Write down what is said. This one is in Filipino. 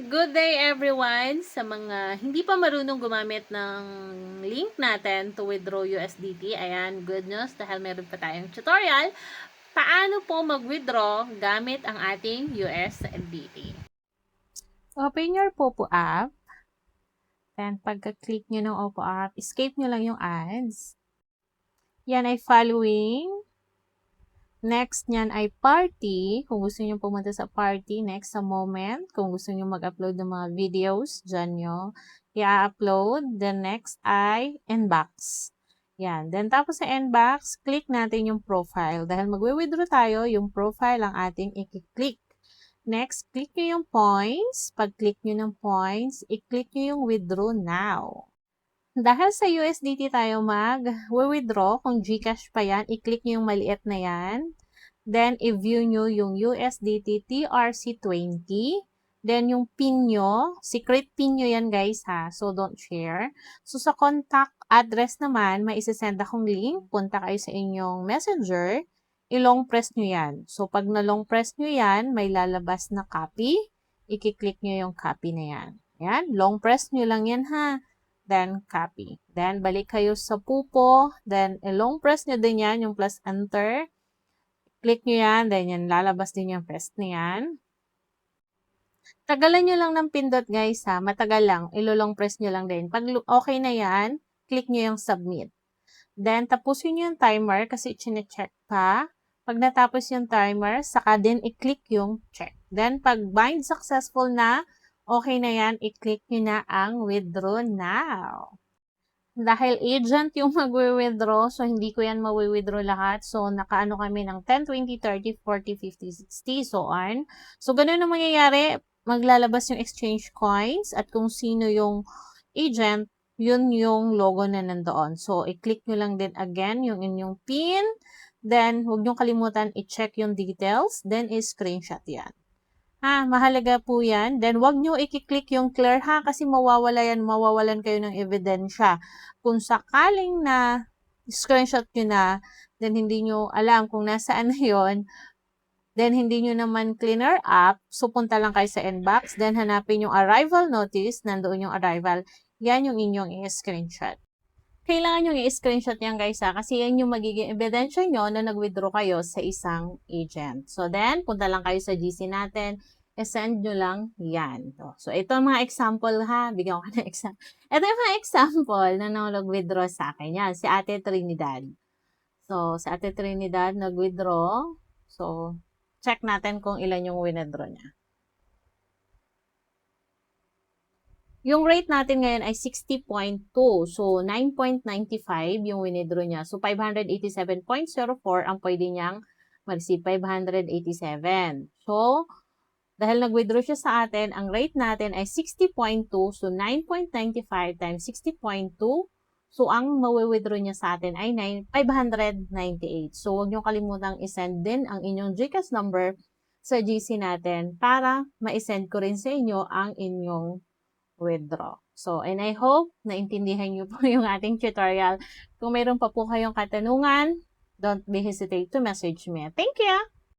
Good day everyone! Sa mga hindi pa marunong gumamit ng link natin to withdraw USDT, ayan, good news dahil meron pa tayong tutorial paano po mag-withdraw gamit ang ating USDT. Open your Popo app. Then, pagka-click nyo ng Oppo app, escape nyo lang yung ads. Yan ay following. Next niyan ay party. Kung gusto niyo pumunta sa party, next sa moment. Kung gusto niyo mag-upload ng mga videos, dyan nyo i-upload. Then next ay inbox. Yan. Then tapos sa inbox, click natin yung profile. Dahil magwi-withdraw tayo, yung profile ang ating i-click. Next, click nyo yung points. Pag click nyo ng points, i-click nyo yung withdraw now. Dahil sa USDT tayo mag-withdraw, kung GCash pa yan, i-click nyo yung maliit na yan. Then, i-view nyo yung USDT TRC20. Then, yung PIN nyo, secret PIN nyo yan guys ha, so don't share. So, sa contact address naman, may isasend akong link. Punta kayo sa inyong messenger, i-long press nyo yan. So, pag na-long press nyo yan, may lalabas na copy. I-click nyo yung copy na yan. Yan, long press nyo lang yan ha. Then, copy. Then, balik kayo sa Pupo. Then, long press nyo din yan, yung plus enter. Click nyo yan. Then, yan, lalabas din yung press na yan. Tagalan nyo lang ng pindot, guys, ha. Matagal lang. Ilo-long press nyo lang din. Pag okay na yan, click nyo yung submit. Then, tapusin nyo yung timer kasi chine-check pa. Pag natapos yung timer, saka din i-click yung check. Then, pag bind successful na, okay na yan, i-click nyo na ang withdraw now. Dahil agent yung mag-withdraw, so hindi ko yan ma-withdraw lahat. So, nakaano kami ng 10, 20, 30, 40, 50, 60, so on. So, ganun ang mangyayari. Maglalabas yung exchange coins at kung sino yung agent, yun yung logo na nandoon. So, i-click nyo lang din again yung inyong PIN. Then, huwag nyo kalimutan i-check yung details. Then, i-screenshot yan. Mahalaga po yan. Then, wag nyo i-click yung clear ha, kasi mawawalan kayo ng ebidensya. Kung sakaling na screenshot nyo na, then hindi nyo alam kung nasaan na yun, then hindi nyo naman cleaner up, so punta lang kayo sa inbox, then hanapin yung arrival notice, nandoon yung arrival, yan yung inyong i-screenshot. Kailangan nyo i-screenshot yan guys ha, kasi yan yung magiging ebidensya nyo na nag-withdraw kayo sa isang agent. So then, punta lang kayo sa GC natin, send nyo lang yan. So ito ang mga example ha, bigyan ko ng example. Ito yung mga example na nag-withdraw sa akin yan, si Ate Trinidad. So, si Ate Trinidad nag-withdraw. So, check natin kung ilan yung withdraw niya. Yung rate natin ngayon ay 60.2. So, 9.95 yung withdraw niya. So, 587.04 ang pwede niyang ma-receive. 587. So, dahil nag-withdraw siya sa atin, ang rate natin ay 60.2. So, 9.95 times 60.2. So, ang mawi-withdraw niya sa atin ay 598. So, huwag niyo kalimutang isend din ang inyong GCash number sa GC natin para ma-send ko rin sa inyo ang inyong withdraw. So, and I hope naintindihan niyo po yung ating tutorial. Kung mayroon pa po kayong katanungan, don't be hesitate to message me. Thank you!